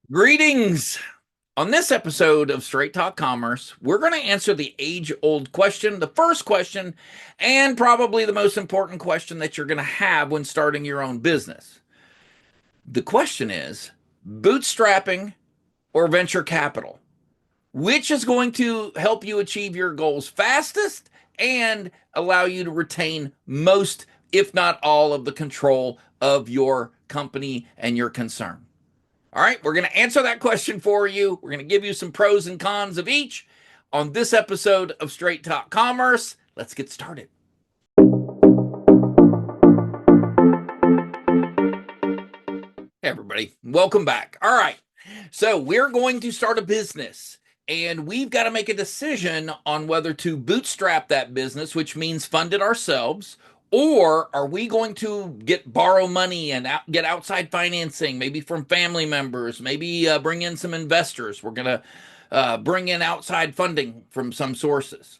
Greetings. On this episode of Straight Talk Commerce, we're going to answer the age-old question, the first question, and probably the most important question that you're going to have when starting your own business. The question is bootstrapping or venture capital? Which is going to help you achieve your goals fastest and allow you to retain most, if not all, of the control of your company and your concern? All right, we're going to answer that question for you. We're going to give you some pros and cons of each on this episode of Straight Talk Commerce. Let's get started. Hey, everybody, welcome back. All right, so we're going to start a business, and we've got to make a decision on whether to bootstrap that business, which means fund it ourselves, or are we going to borrow money and get outside financing, maybe from family members, maybe bring in some investors. We're going to bring in outside funding from some sources.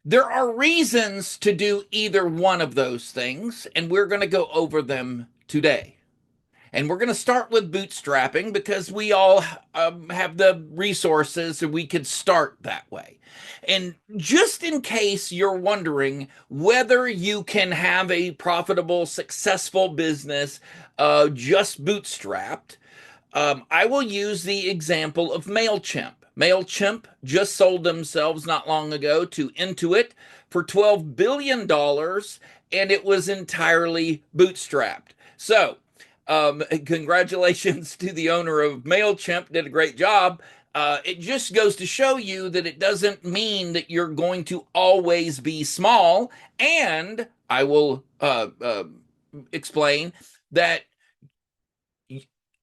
There are reasons to do either one of those things, and we're going to go over them today. And we're going to start with bootstrapping because we all have the resources and we could start that way. And just in case you're wondering whether you can have a profitable, successful business just bootstrapped, I will use the example of MailChimp. MailChimp just sold themselves not long ago to Intuit for $12 billion, and it was entirely bootstrapped. So, congratulations to the owner of MailChimp, did a great job. It just goes to show you that it doesn't mean that you're going to always be small. And I will explain that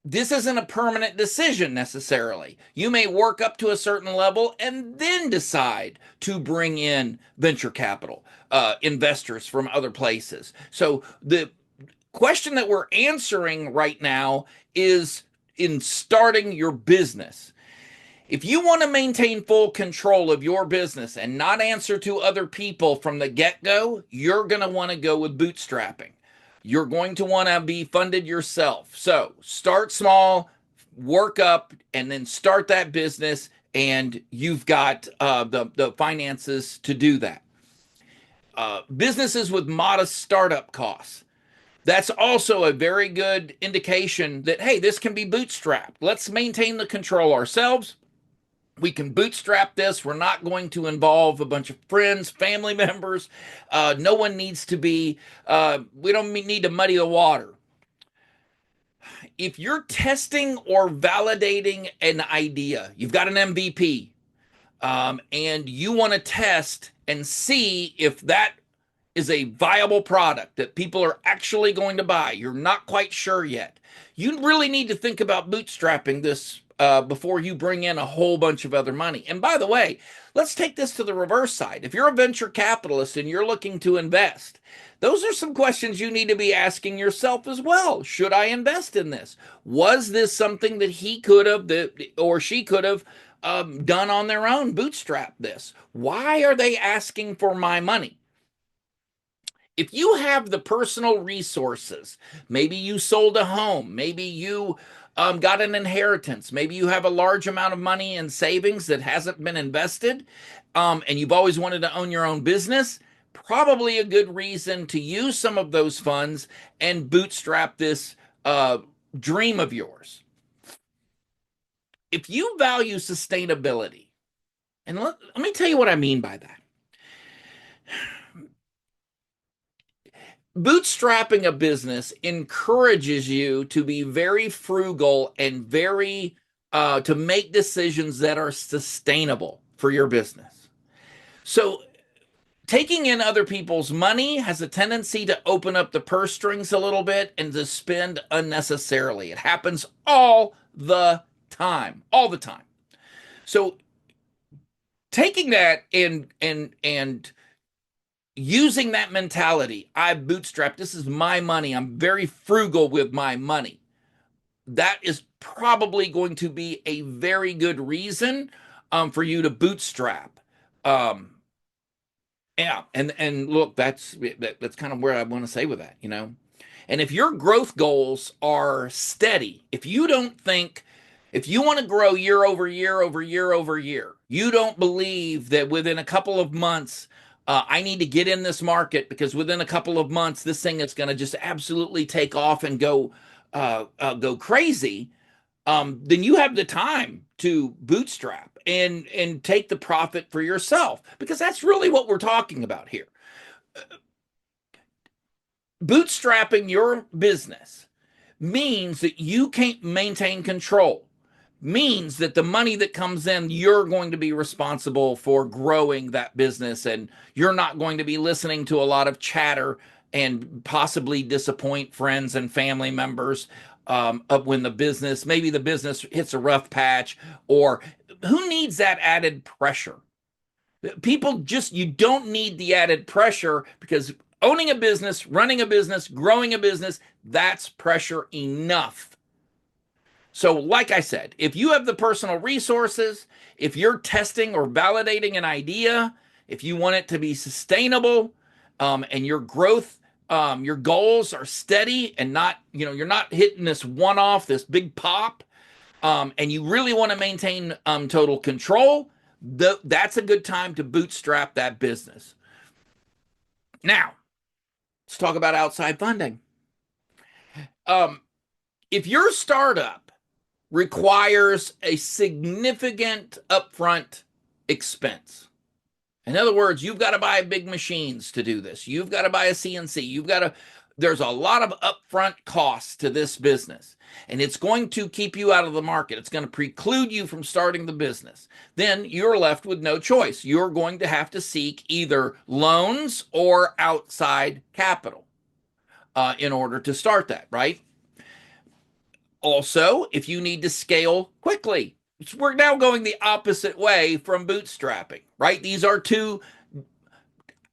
this isn't a permanent decision necessarily. You may work up to a certain level and then decide to bring in venture capital, investors from other places. So the question that we're answering right now is in starting your business. If you want to maintain full control of your business and not answer to other people from the get-go, you're going to want to go with bootstrapping. You're going to want to be funded yourself. So start small, work up, and then start that business, and you've got the finances to do that. Businesses with modest startup costs. That's also a very good indication that, hey, this can be bootstrapped. Let's maintain the control ourselves. We can bootstrap this. We're not going to involve a bunch of friends, family members. No one needs to be, we don't need to muddy the water. If you're testing or validating an idea, you've got an MVP, and you want to test and see if that is a viable product that people are actually going to buy. You're not quite sure yet. You really need to think about bootstrapping this before you bring in a whole bunch of other money. And by the way, let's take this to the reverse side. If you're a venture capitalist and you're looking to invest, those are some questions you need to be asking yourself as well. Should I invest in this? Was this something that he could have, or she could have done on their own, bootstrap this? Why are they asking for my money? If you have the personal resources, maybe you sold a home, maybe you got an inheritance, maybe you have a large amount of money in savings that hasn't been invested, and you've always wanted to own your own business, probably a good reason to use some of those funds and bootstrap this dream of yours. If you value sustainability, and let me tell you what I mean by that. Bootstrapping a business encourages you to be very frugal and very to make decisions that are sustainable for your business. So taking in other people's money has a tendency to open up the purse strings a little bit and to spend unnecessarily. It happens all the time, all the time. So taking that and using that mentality, I bootstrapped, this is my money, I'm very frugal with my money, that is probably going to be a very good reason for you to bootstrap. Yeah, and look, that's kind of where I want to say with that, And if your growth goals are steady, if you don't think, if you want to grow year over year over year over year, you don't believe that within a couple of months, I need to get in this market because within a couple of months, this thing is going to just absolutely take off and go crazy. Then you have the time to bootstrap and take the profit for yourself, because that's really what we're talking about here. Bootstrapping your business means that you can't maintain control, means that the money that comes in, you're going to be responsible for growing that business, and you're not going to be listening to a lot of chatter and possibly disappoint friends and family members of when maybe the business hits a rough patch, or who needs that added pressure? You don't need the added pressure, because owning a business, running a business, growing a business, that's pressure enough. So, like I said, if you have the personal resources, if you're testing or validating an idea, if you want it to be sustainable, and your growth, your goals are steady and not, you're not hitting this one-off, this big pop, and you really want to maintain total control, that's a good time to bootstrap that business. Now, let's talk about outside funding. If your startup requires a significant upfront expense, in other words, you've got to buy big machines to do this, you've got to buy a CNC, there's a lot of upfront costs to this business, and it's going to keep you out of the market. It's going to preclude you from starting the business. Then you're left with no choice. You're going to have to seek either loans or outside capital in order to start that, right? Also, if you need to scale quickly, we're now going the opposite way from bootstrapping, right? These are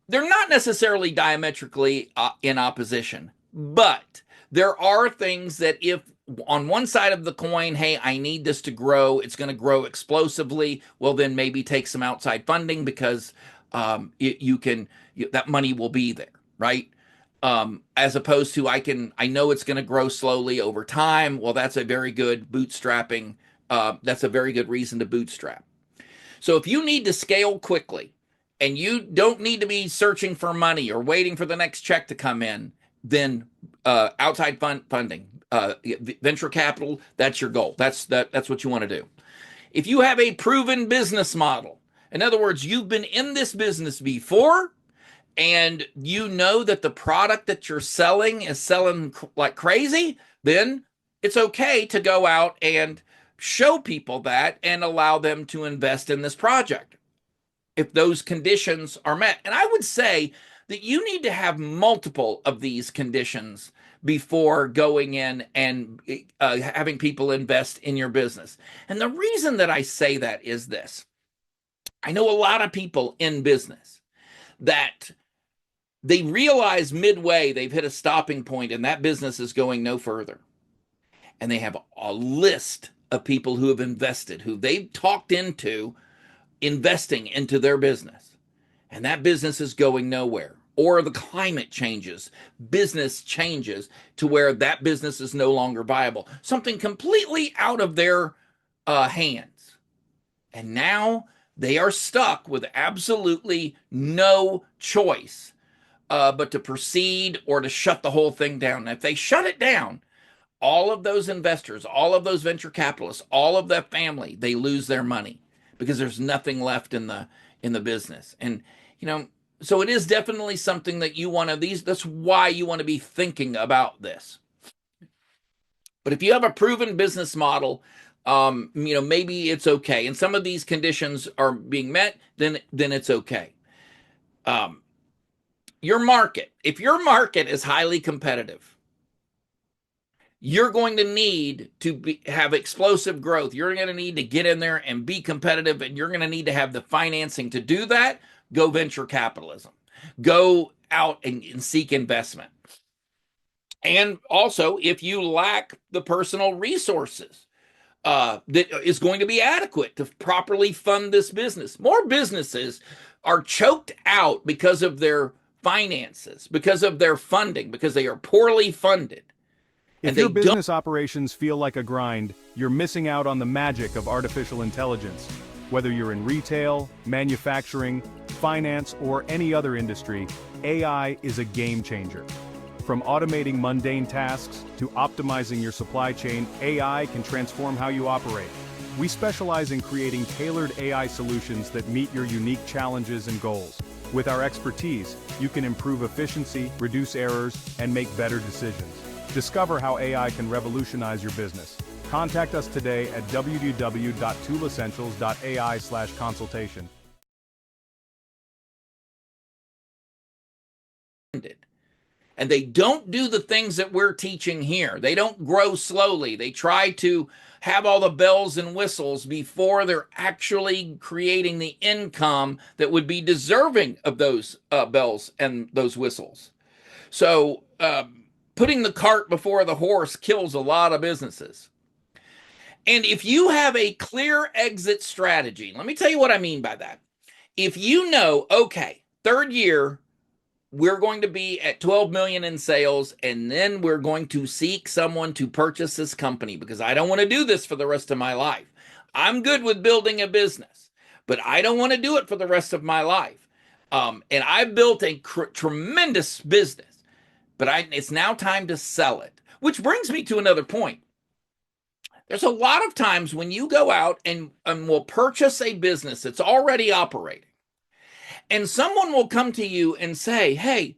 they're not necessarily diametrically in opposition, but there are things that if on one side of the coin, hey, I need this to grow, it's going to grow explosively, well, then maybe take some outside funding, because that money will be there, right? As opposed to I know it's going to grow slowly over time. Well, that's a very good bootstrapping. That's a very good reason to bootstrap. So if you need to scale quickly and you don't need to be searching for money or waiting for the next check to come in, then outside funding, venture capital, that's your goal. That's what you want to do. If you have a proven business model, in other words, you've been in this business before, and you know that the product that you're selling is selling like crazy, then it's okay to go out and show people that and allow them to invest in this project if those conditions are met. And I would say that you need to have multiple of these conditions before going in and having people invest in your business. And the reason that I say that is this. I know a lot of people in business that they realize midway they've hit a stopping point and that business is going no further. And they have a list of people who have invested, who they've talked into investing into their business. And that business is going nowhere. Or the climate changes, business changes to where that business is no longer viable. Something completely out of their hands. And now they are stuck with absolutely no choice but to proceed or to shut the whole thing down. And if they shut it down, all of those investors, all of those venture capitalists, all of that family, they lose their money because there's nothing left in the business. And so it is definitely something that you want to that's why you want to be thinking about this. But if you have a proven business model, maybe it's okay. And some of these conditions are being met, then it's okay. Your market, if your market is highly competitive, you're going to need to have explosive growth. You're going to need to get in there and be competitive, and you're going to need to have the financing to do that. Go venture capitalism. Go out and seek investment. And also, if you lack the personal resources that is going to be adequate to properly fund this business. More businesses are choked out because of their finances, because of their funding, because they are poorly funded. If your business operations feel like a grind, you're missing out on the magic of artificial intelligence. Whether you're in retail, manufacturing, finance, or any other industry, AI is a game changer. From automating mundane tasks to optimizing your supply chain, AI can transform how you operate. We specialize in creating tailored AI solutions that meet your unique challenges and goals. With our expertise, you can improve efficiency, reduce errors, and make better decisions. Discover how AI can revolutionize your business. Contact us today at www.toolessentials.ai/consultation. And they don't do the things that we're teaching here. They don't grow slowly. They try to have all the bells and whistles before they're actually creating the income that would be deserving of those bells and those whistles. So putting the cart before the horse kills a lot of businesses. And if you have a clear exit strategy, let me tell you what I mean by that. If you know, okay, third year, we're going to be at 12 million in sales, and then we're going to seek someone to purchase this company because I don't want to do this for the rest of my life. I'm good with building a business, but I don't want to do it for the rest of my life. And I've built a tremendous business, but it's now time to sell it, which brings me to another point. There's a lot of times when you go out and will purchase a business that's already operating, and someone will come to you and say, hey,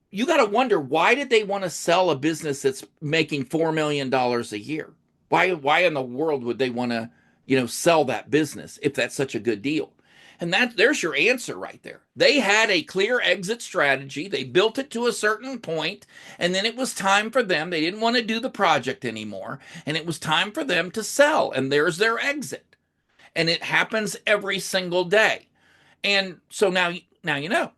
you got to wonder, why did they want to sell a business that's making $4 million a year? Why in the world would they want to, sell that business if that's such a good deal? And there's your answer right there. They had a clear exit strategy. They built it to a certain point, and then it was time for them. They didn't want to do the project anymore, and it was time for them to sell, and there's their exit. And it happens every single day. And so now you know.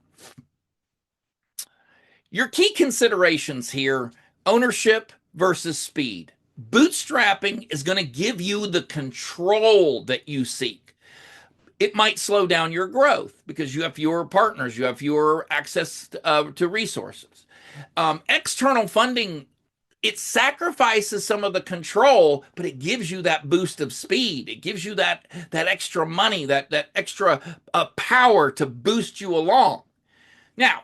Your key considerations here: ownership versus speed. Bootstrapping is going to give you the control that you seek. It might slow down your growth because you have fewer partners, you have fewer access to resources. External funding, it sacrifices some of the control, but it gives you that boost of speed. It gives you that extra money, that extra power to boost you along. Now,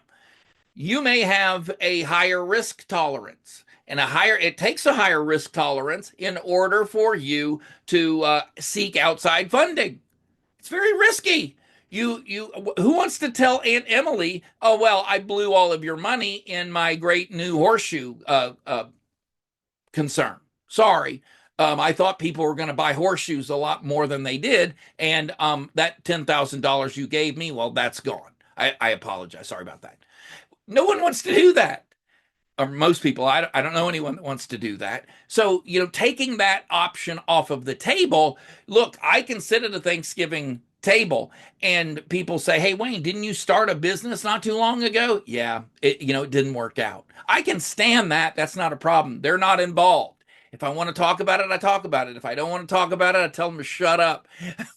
you may have a higher risk tolerance, and it takes a higher risk tolerance in order for you to seek outside funding. It's very risky. Who wants to tell Aunt Emily, oh, well, I blew all of your money in my great new horseshoe concern? Sorry. I thought people were going to buy horseshoes a lot more than they did. And that $10,000 you gave me, well, that's gone. I apologize. Sorry about that. No one wants to do that. Or most people, I don't know anyone that wants to do that. So, taking that option off of the table, look, I can sit at a Thanksgiving table and people say, hey, Wayne, didn't you start a business not too long ago? Yeah, it didn't work out. I can stand that. That's not a problem. They're not involved. If I want to talk about it, I talk about it. If I don't want to talk about it, I tell them to shut up.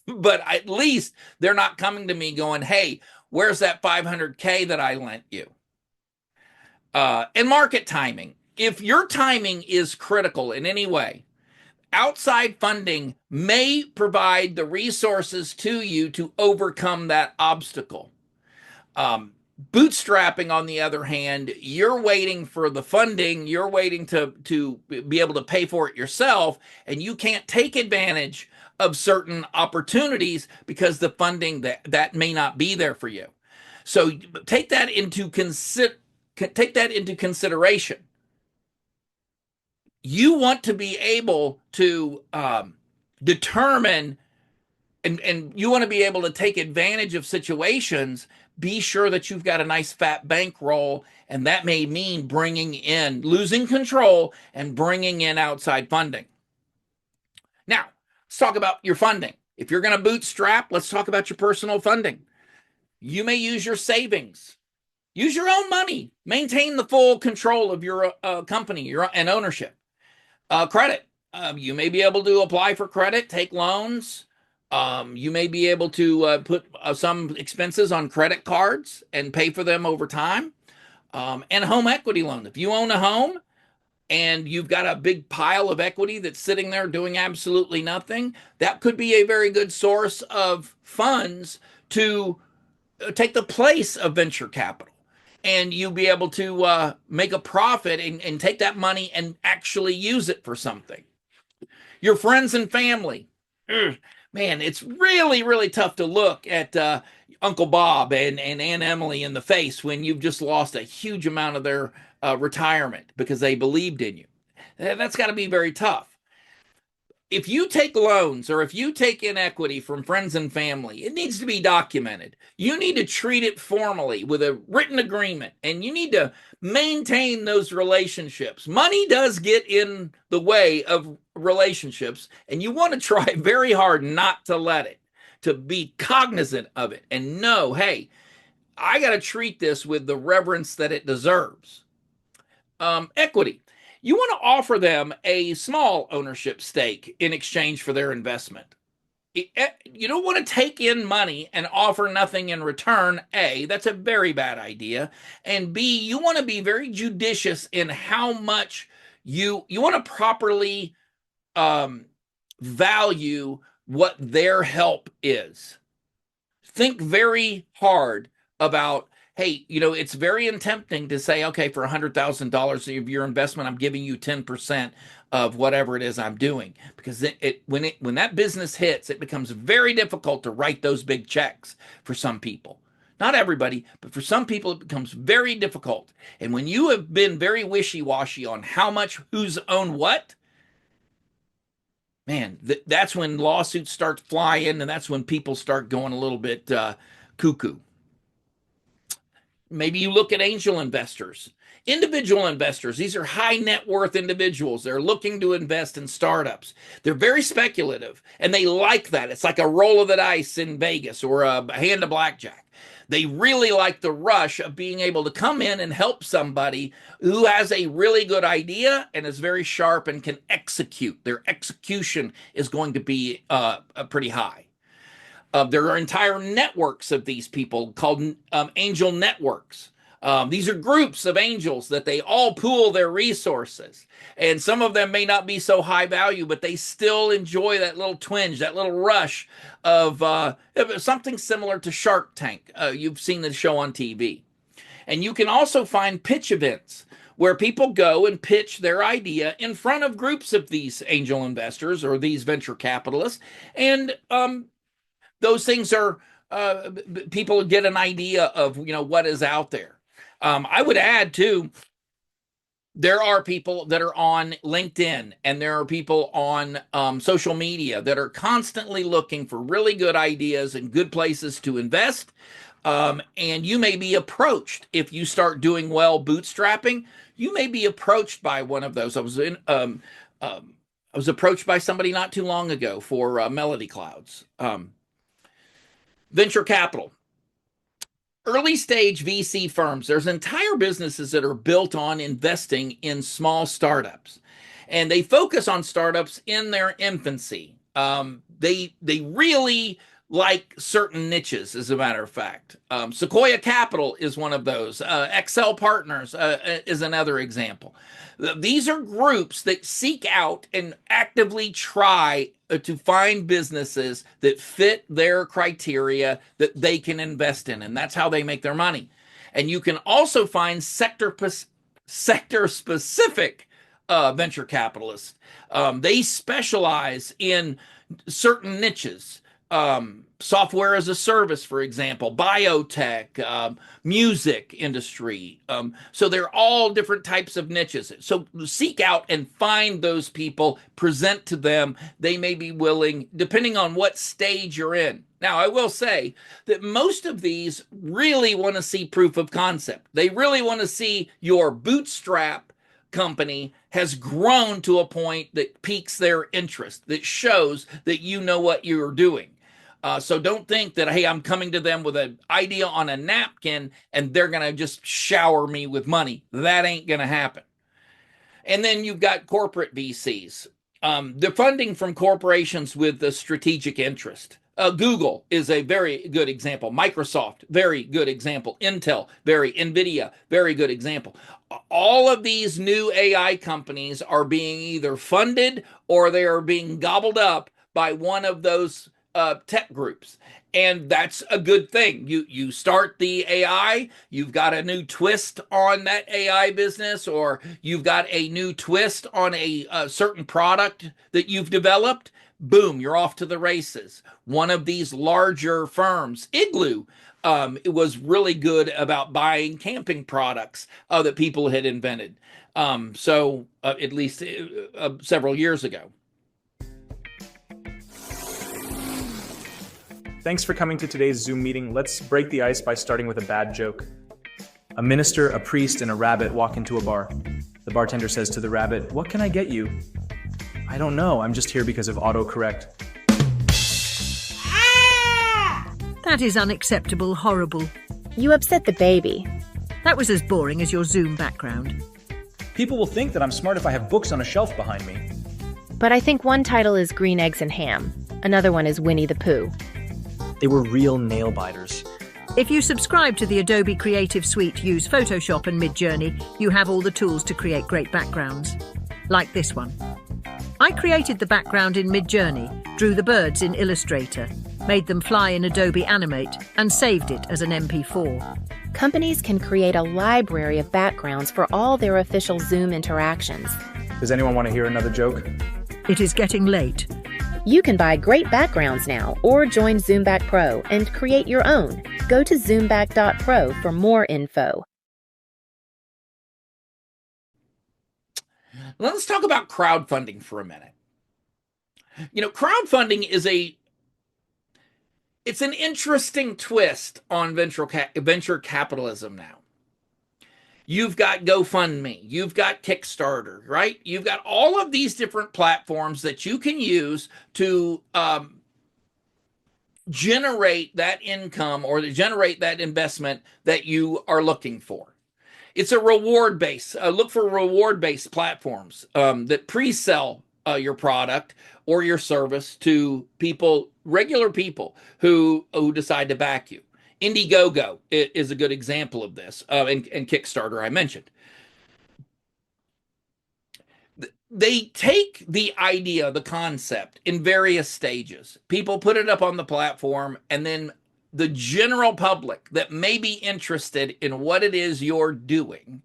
But at least they're not coming to me going, hey, where's that $500K that I lent you? And market timing. If your timing is critical in any way, outside funding may provide the resources to you to overcome that obstacle. Bootstrapping, on the other hand, you're waiting for the funding, you're waiting to be able to pay for it yourself, and you can't take advantage of certain opportunities because the funding that may not be there for you. So take that into consideration. You want to be able to determine and you want to be able to take advantage of situations. Be sure that you've got a nice fat bankroll, and that may mean losing control and bringing in outside funding. Now, let's talk about your funding. If you're going to bootstrap, let's talk about your personal funding. You may use your savings. Use your own money. Maintain the full control of your company and ownership. Credit. You may be able to apply for credit, take loans, You may be able to put some expenses on credit cards and pay for them over time. And a home equity loan. If you own a home and you've got a big pile of equity that's sitting there doing absolutely nothing, that could be a very good source of funds to take the place of venture capital. And you'll be able to make a profit and take that money and actually use it for something. Your friends and family. Man, it's really, really tough to look at Uncle Bob and Aunt Emily in the face when you've just lost a huge amount of their retirement because they believed in you. That's got to be very tough. If you take loans or if you take in equity from friends and family, it needs to be documented. You need to treat it formally with a written agreement, and you need to maintain those relationships. Money does get in the way of relationships, and you want to try very hard not to let it, to be cognizant of it and know, hey, I got to treat this with the reverence that it deserves. Equity. You want to offer them a small ownership stake in exchange for their investment. You don't want to take in money and offer nothing in return. A, that's a very bad idea. And B, you want to be very judicious in how much you want to properly value what their help is. Think very hard about, hey, it's very tempting to say, okay, for $100,000 of your investment, I'm giving you 10% of whatever it is I'm doing. Because when that business hits, it becomes very difficult to write those big checks for some people. Not everybody, but for some people, it becomes very difficult. And when you have been very wishy-washy on how much who's owned what, man, that's when lawsuits start flying, and that's when people start going a little bit cuckoo. Maybe you look at angel investors, individual investors. These are high net worth individuals. They're looking to invest in startups. They're very speculative, and they like that. It's like a roll of the dice in Vegas or a hand of blackjack. They really like the rush of being able to come in and help somebody who has a really good idea and is very sharp and can execute. Their execution is going to be pretty high. There are entire networks of these people called angel networks. These are groups of angels that they all pool their resources. And some of them may not be so high value, but they still enjoy that little twinge, that little rush of something similar to Shark Tank. You've seen the show on TV. And you can also find pitch events where people go and pitch their idea in front of groups of these angel investors or these venture capitalists. And those things are people get an idea of what is out there. I would add too, there are people that are on LinkedIn and there are people on social media that are constantly looking for really good ideas and good places to invest. And you may be approached if you start doing well bootstrapping. You may be approached by one of those. I was approached by somebody not too long ago for Melody Clouds. Venture capital. Early stage VC firms, there's entire businesses that are built on investing in small startups. And they focus on startups in their infancy. They really like certain niches, as a matter of fact. Sequoia Capital is one of those. Accel Partners is another example. These are groups that seek out and actively try to find businesses that fit their criteria that they can invest in, and that's how they make their money. And you can also find sector-specific venture capitalists. They specialize in certain niches. Software as a service, for example, biotech, music industry. So they're all different types of niches. So seek out and find those people, present to them. They may be willing, depending on what stage you're in. Now, I will say that most of these really want to see proof of concept. They really want to see your bootstrap company has grown to a point that piques their interest, that shows that you know what you're doing. So don't think that, hey, I'm coming to them with an idea on a napkin and they're going to just shower me with money. That ain't going to happen. And then you've got corporate VCs. The funding from corporations with the strategic interest. Google is a very good example. Microsoft, very good example. Intel, NVIDIA, very good example. All of these new AI companies are being either funded or they are being gobbled up by one of those tech groups. And that's a good thing. You start the AI, you've got a new twist on that AI business, or you've got a new twist on a certain product that you've developed. Boom, you're off to the races. One of these larger firms, Igloo, it was really good about buying camping products that people had invented. At least several years ago. Thanks for coming to today's Zoom meeting. Let's break the ice by starting with a bad joke. A minister, a priest, and a rabbit walk into a bar. The bartender says to the rabbit, "What can I get you?" "I don't know, I'm just here because of autocorrect." That is unacceptable, horrible. You upset the baby. That was as boring as your Zoom background. People will think that I'm smart if I have books on a shelf behind me. But I think one title is Green Eggs and Ham. Another one is Winnie the Pooh. They were real nail biters. If you subscribe to the Adobe Creative Suite, use Photoshop and Midjourney, you have all the tools to create great backgrounds. Like this one. I created the background in Midjourney, drew the birds in Illustrator, made them fly in Adobe Animate, and saved it as an MP4. Companies can create a library of backgrounds for all their official Zoom interactions. Does anyone want to hear another joke? It is getting late. You can buy great backgrounds now or join Zoomback Pro and create your own. Go to zoomback.pro for more info. Let's talk about crowdfunding for a minute. Crowdfunding is it's an interesting twist on venture capitalism now. You've got GoFundMe, you've got Kickstarter, right? You've got all of these different platforms that you can use to generate that income or to generate that investment that you are looking for. It's a reward-based. Look for reward-based platforms that pre-sell your product or your service to people, regular people who decide to back you. Indiegogo is a good example of this, and Kickstarter I mentioned. They take the idea, the concept, in various stages. People put it up on the platform, and then the general public that may be interested in what it is you're doing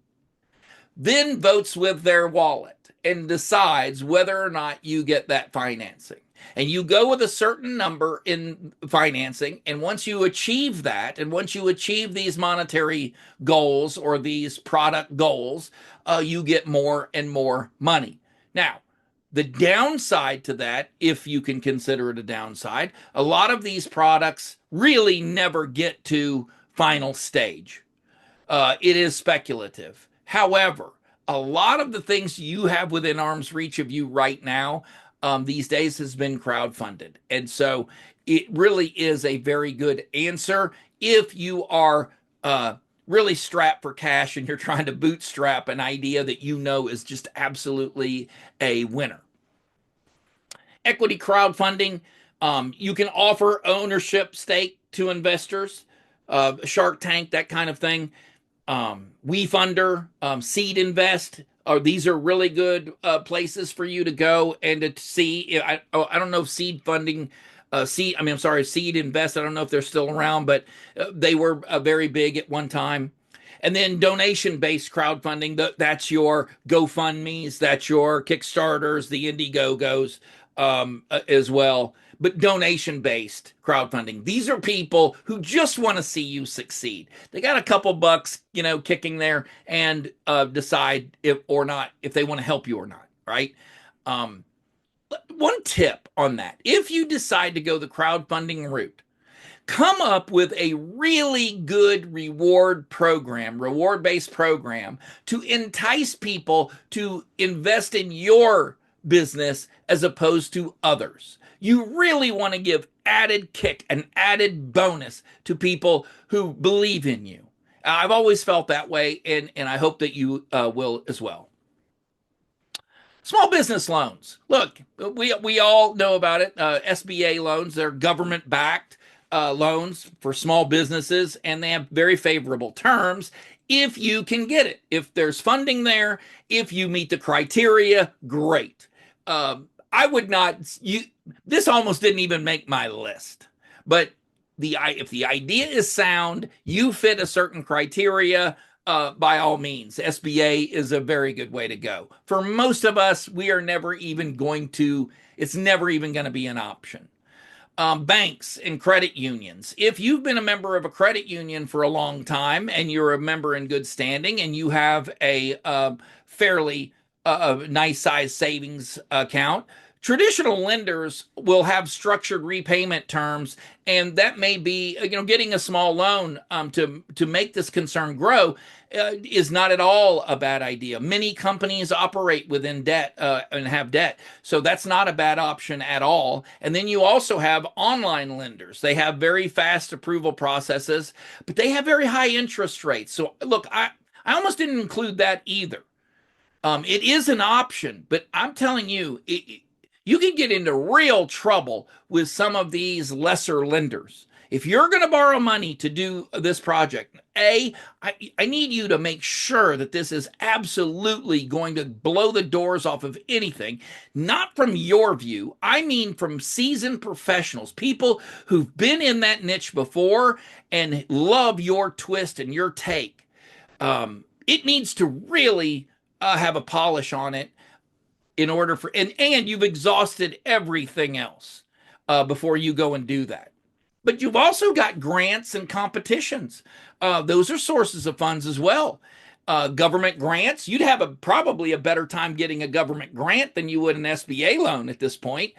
then votes with their wallet and decides whether or not you get that financing. And you go with a certain number in financing, and once you achieve that, and once you achieve these monetary goals or these product goals, you get more and more money. Now, the downside to that, if you can consider it a downside, a lot of these products really never get to final stage. It is speculative. However, a lot of the things you have within arm's reach of you right now these days has been crowdfunded. And so it really is a very good answer if you are really strapped for cash and you're trying to bootstrap an idea that you know is just absolutely a winner. Equity crowdfunding, you can offer ownership stake to investors, Shark Tank, that kind of thing. WeFunder, Seed Invest. These are really good places for you to go and to see. I don't know if Seed Invest. I don't know if they're still around, but they were very big at one time. And then donation-based crowdfunding. That's your GoFundMes, that's your Kickstarters, the Indiegogos as well. But donation-based crowdfunding. These are people who just want to see you succeed. They got a couple bucks, kicking there and decide if they want to help you or not, right? One tip on that. If you decide to go the crowdfunding route, come up with a really good reward-based program to entice people to invest in your business as opposed to others. You really want to give added kick, an added bonus to people who believe in you. I've always felt that way, and I hope that you will as well. Small business loans. Look, we all know about it. SBA loans, they're government-backed loans for small businesses, and they have very favorable terms if you can get it. If there's funding there, if you meet the criteria, great. I would not. This almost didn't even make my list, but if the idea is sound, you fit a certain criteria. By all means, SBA is a very good way to go. For most of us, we are never even going to, it's never even going to be an option. Banks and credit unions. If you've been a member of a credit union for a long time and you're a member in good standing and you have a fairly nice size savings account, traditional lenders will have structured repayment terms, and that may be, getting a small loan to make this concern grow is not at all a bad idea. Many companies operate within debt and have debt, so that's not a bad option at all. And then you also have online lenders. They have very fast approval processes, but they have very high interest rates. So look, I almost didn't include that either. It is an option, but I'm telling you, you can get into real trouble with some of these lesser lenders. If you're going to borrow money to do this project, I need you to make sure that this is absolutely going to blow the doors off of anything, not from your view. I mean from seasoned professionals, people who've been in that niche before and love your twist and your take. It needs to really have a polish on it in order for, and you've exhausted everything else before you go and do that. But you've also got grants and competitions. Those are sources of funds as well. Government grants, you'd have probably a better time getting a government grant than you would an SBA loan at this point.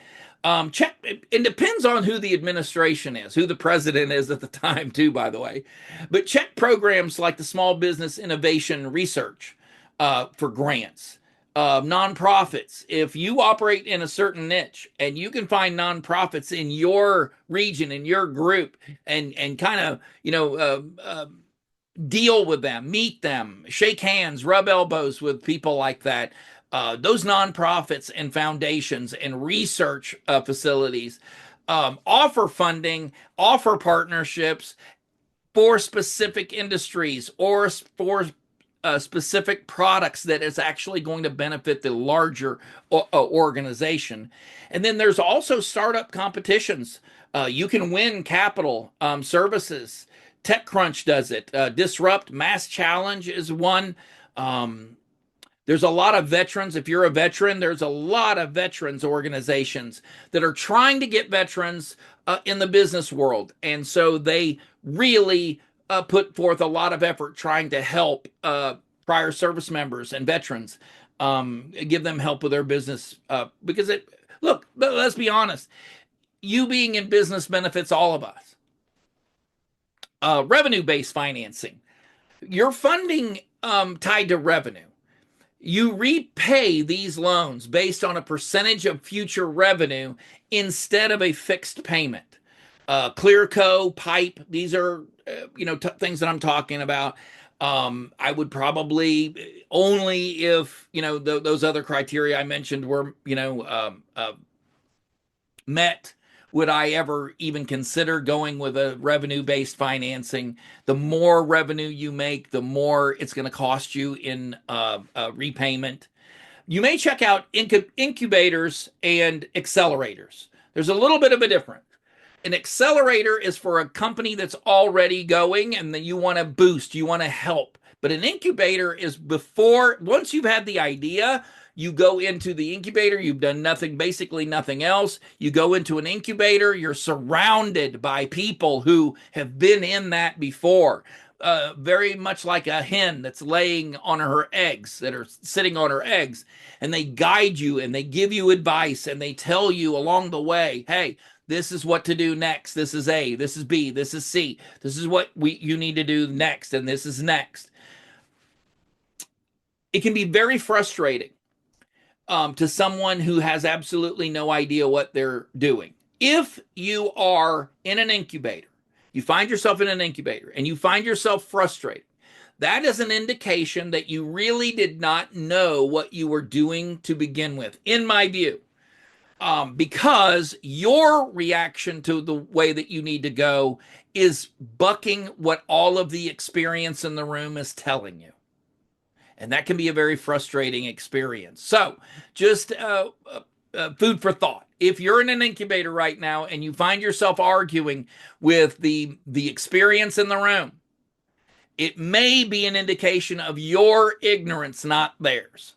It depends on who the administration is, who the president is at the time too, by the way. But check programs like the Small Business Innovation Research for grants. Nonprofits. If you operate in a certain niche and you can find nonprofits in your region, in your group, and kind of, deal with them, meet them, shake hands, rub elbows with people like that. Those nonprofits and foundations and research facilities offer funding, offer partnerships for specific industries or for specific products that is actually going to benefit the larger organization. And then there's also startup competitions. You can win capital services. TechCrunch does it. Disrupt Mass Challenge is one. There's a lot of veterans. If you're a veteran, there's a lot of veterans organizations that are trying to get veterans in the business world. And so they really put forth a lot of effort trying to help prior service members and veterans, give them help with their business. Because let's be honest, you being in business benefits all of us. Revenue-based financing. Your funding tied to revenue. You repay these loans based on a percentage of future revenue instead of a fixed payment. Clearco, Pipe, these are things that I'm talking about. I would probably only if those other criteria I mentioned were met, would I ever even consider going with a revenue-based financing. The more revenue you make, the more it's going to cost you in repayment. You may check out incubators and accelerators. There's a little bit of a difference. An accelerator is for a company that's already going and that you want to boost, you want to help. But an incubator is once you've had the idea, you go into the incubator, you've done basically nothing else. You go into an incubator, you're surrounded by people who have been in that before. Very much like a hen that's laying on her eggs, that are sitting on her eggs, and they guide you and they give you advice and they tell you along the way, hey, this is what to do next. This is A, this is B, this is C. This is what you need to do next, and this is next. It can be very frustrating to someone who has absolutely no idea what they're doing. If you are in an incubator, you find yourself in an incubator, and you find yourself frustrated, that is an indication that you really did not know what you were doing to begin with, in my view. Because your reaction to the way that you need to go is bucking what all of the experience in the room is telling you. And that can be a very frustrating experience. So just food for thought. If you're in an incubator right now and you find yourself arguing with the experience in the room, it may be an indication of your ignorance, not theirs.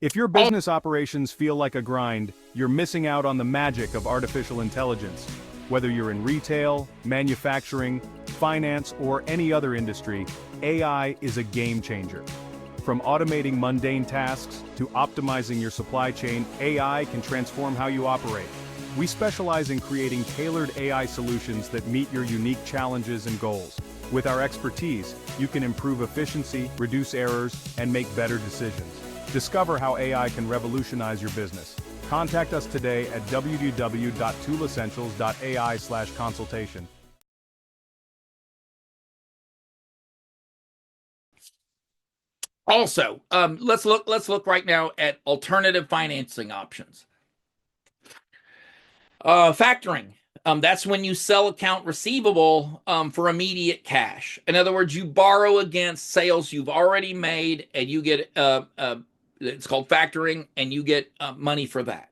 If your business operations feel like a grind, you're missing out on the magic of artificial intelligence. Whether you're in retail, manufacturing, finance, or any other industry, AI is a game changer. From automating mundane tasks to optimizing your supply chain, AI can transform how you operate. We specialize in creating tailored AI solutions that meet your unique challenges and goals. With our expertise, you can improve efficiency, reduce errors, and make better decisions. Discover how AI can revolutionize your business. Contact us today at www.toolessentials.ai/consultation. Also, let's look right now at alternative financing options. Factoring. That's when you sell account receivable for immediate cash. In other words, you borrow against sales you've already made, and you get it's called factoring, and you get money for that.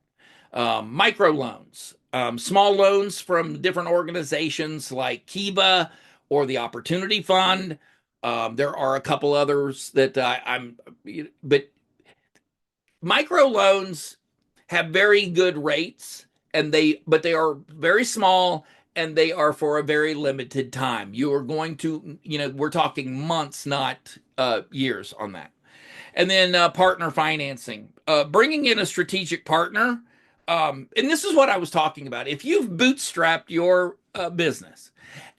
Microloans, small loans from different organizations like Kiva or the Opportunity Fund. There are a couple others that but microloans have very good rates, but they are very small, and they are for a very limited time. You are going to, we're talking months, not years on that. And then partner financing, bringing in a strategic partner. And this is what I was talking about. If you've bootstrapped your business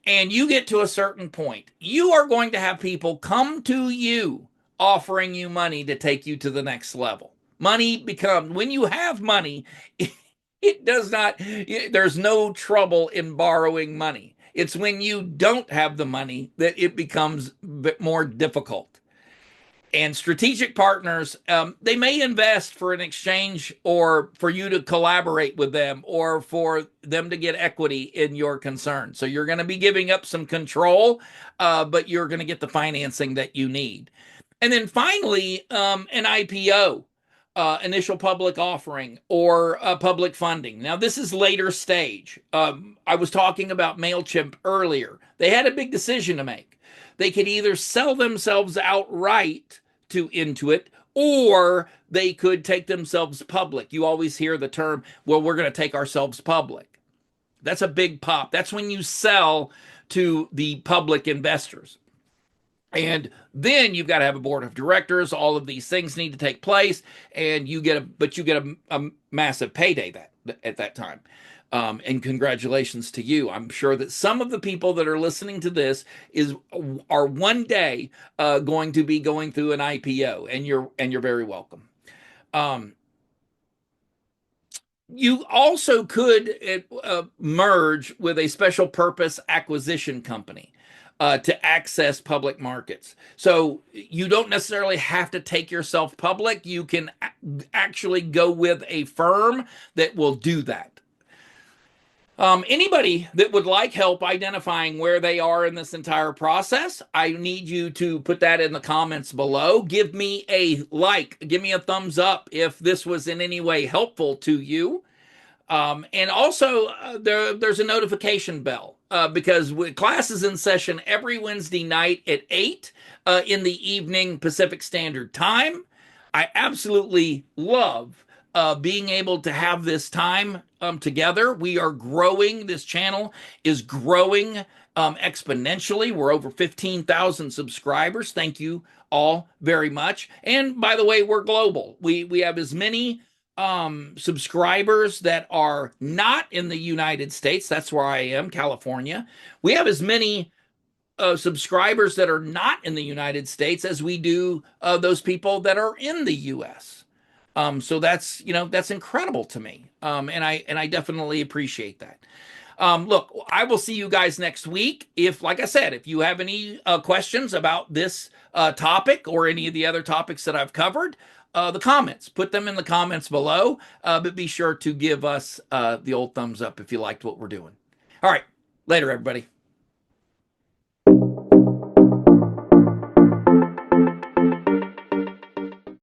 and you get to a certain point, you are going to have people come to you offering you money to take you to the next level. When you have money, it does not, there's no trouble in borrowing money. It's when you don't have the money that it becomes a bit more difficult. And strategic partners, they may invest for an exchange, or for you to collaborate with them, or for them to get equity in your concern. So you're going to be giving up some control, but you're going to get the financing that you need. And then finally, an IPO, initial public offering, or public funding. Now, this is later stage. I was talking about MailChimp earlier. They had a big decision to make. They could either sell themselves outright to Intuit, or they could take themselves public. You always hear the term, well, we're going to take ourselves public. That's a big pop. That's when you sell to the public investors. And then you've got to have a board of directors. All of these things need to take place, and you get a massive payday at that time. And congratulations to you. I'm sure that some of the people that are listening to this are one day going to be going through an IPO, and you're very welcome. You also could merge with a special purpose acquisition company to access public markets. So you don't necessarily have to take yourself public. You can actually go with a firm that will do that. Anybody that would like help identifying where they are in this entire process, I need you to put that in the comments below. Give me a like, give me a thumbs up if this was in any way helpful to you. And also, there's a notification bell because class is in session every Wednesday night at 8 in the evening Pacific Standard Time. I absolutely love being able to have this time together. We are growing. This channel is growing exponentially. We're over 15,000 subscribers. Thank you all very much. And by the way, we're global. We have as many subscribers that are not in the United States. That's where I am, California. We have as many subscribers that are not in the United States as we do those people that are in the US. So that's incredible to me. And I definitely appreciate that. Look, I will see you guys next week. If, like I said, if you have any questions about this topic or any of the other topics that I've covered, the comments, put them in the comments below, but be sure to give us the old thumbs up if you liked what we're doing. All right, later, everybody.